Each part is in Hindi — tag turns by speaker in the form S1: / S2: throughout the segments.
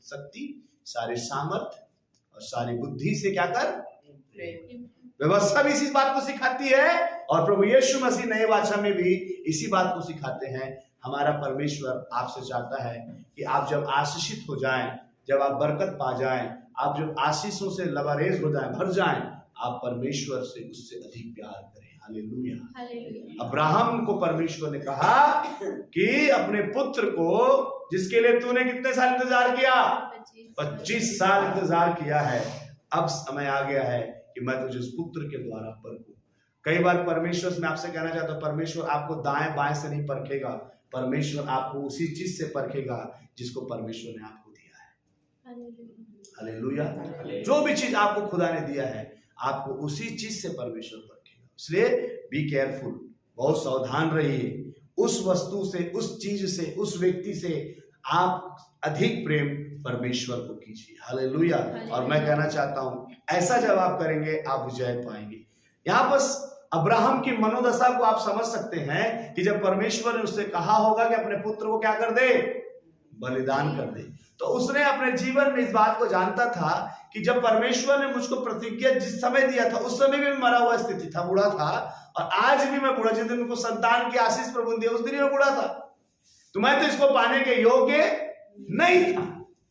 S1: शक्ति, सारे सामर्थ और सारी बुद्धि से क्या कर, व्यवस्था भी इसी बात को सिखाती है। और प्रभु यीशु मसीह नए वाचा में भी इसी बात को सिखाते हैं। हमारा परमेश्वर आपसे चाहता है कि आप जब आशीषित हो जाएं, जब आप बरकत पा जाएं, आप जब आशीषों से लबारेज हो जाएं, भर जाएं, आप परमेश्वर से उससे अधिक प्यार करें। हालेलुया। अब्राहम को परमेश्वर ने कहा कि अपने पुत्र को, जिसके लिए तूने कितने साल इंतजार किया, 25 साल इंतजार किया है, अब समय आ गया है कि मैं तुझे उस पुत्र के द्वारा परखूं। कई बार परमेश्वर, मैं आपसे कहना चाहता हूं, परमेश्वर आपको दाएं बाएं से नहीं परखेगा, परमेश्वर आपको उसी चीज से परखेगा जिसको परमेश्वर ने आपको दिया है। हालेलुया। जो भी चीज आपको खुदा ने दिया है, आपको उसी चीज से परमेश्वर परखेगा। इसलिए बी केयरफुल, बहुत सावधान रहिए। उस वस्तु से, उस चीज से, उस व्यक्ति से आप अधिक प्रेम परमेश्वर को कीजिए। हालेलुया। और मैं कहना चाहता हूं, ऐसा जब आप करेंगे आप विजय पाएंगे। यहां बस अब्राहम की मनोदशा को आप समझ सकते हैं कि जब परमेश्वर ने उससे कहा होगा कि अपने पुत्र को क्या कर दे, बलिदान कर दे, तो उसने अपने जीवन में इस बात को जानता था कि जब परमेश्वर ने मुझको प्रतिज्ञा जिस समय दिया था, उस समय भी मरा हुआ स्थिति था, बूढ़ा था, और आज भी मैं बूढ़ा, जिस दिन उनको संतान की आशीष प्रभु ने दिया उस दिन ही मैं बूढ़ा था, तो मैं तो इसको पाने के योग्य नहीं था।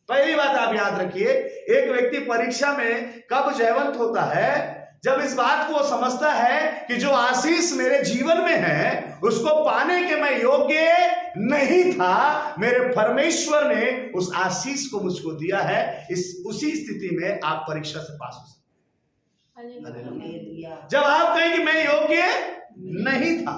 S1: पहली बात आप याद रखिए, एक व्यक्ति परीक्षा में कब जयवंत होता है, जब इस बात को समझता है कि जो आशीष मेरे जीवन में है उसको पाने के मैं योग्य नहीं था, मेरे परमेश्वर ने उस आशीष को मुझको दिया है। उसी स्थिति में आप परीक्षा से पास हो सकते। जब आप कहें कि मैं योग्य नहीं था,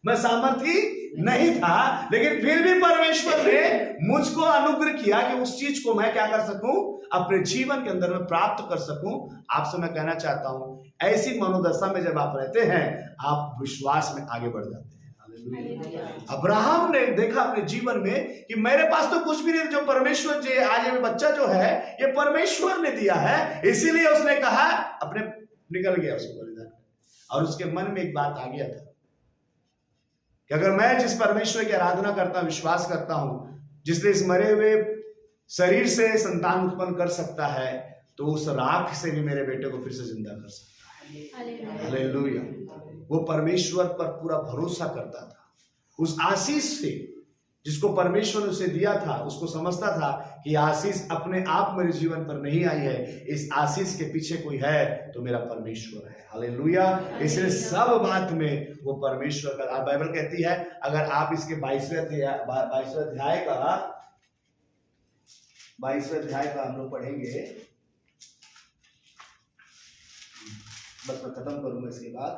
S1: मैं सामर्थी नहीं था, लेकिन फिर भी परमेश्वर ने मुझको अनुग्रह किया कि उस चीज को मैं क्या कर सकूं, अपने जीवन के अंदर में प्राप्त कर सकूं। आपसे मैं कहना चाहता हूं, ऐसी मनोदशा में जब आप रहते हैं, आप विश्वास में आगे बढ़ जाते हैं। अब्राहम ने देखा अपने जीवन में कि मेरे पास तो कुछ भी नहीं, जो परमेश्वर जी, आज ये बच्चा जो है ये परमेश्वर ने दिया है, इसीलिए उसने कहा, अपने निकल गया उसको बलिदान। और उसके मन में एक बात आ गया था कि अगर मैं जिस परमेश्वर की आराधना करता हूं, विश्वास करता हूं, जिसने इस मरे हुए शरीर से संतान उत्पन्न कर सकता है, तो उस राख से भी मेरे बेटे को फिर से जिंदा कर सकता है। हालेलुया। वो परमेश्वर पर पूरा भरोसा करता था। उस आशीष से जिसको परमेश्वर ने उसे दिया था, उसको समझता था कि आशीष अपने आप मेरे जीवन पर नहीं आई है, इस आशीष के पीछे कोई है तो मेरा परमेश्वर है। हालेलुया। इसलिए सब बात में वो परमेश्वर का, बाइबल कहती है, अगर आप इसके 22वें अध्याय का हम लोग पढ़ेंगे, बस मैं खत्म करूंगा इसके बाद।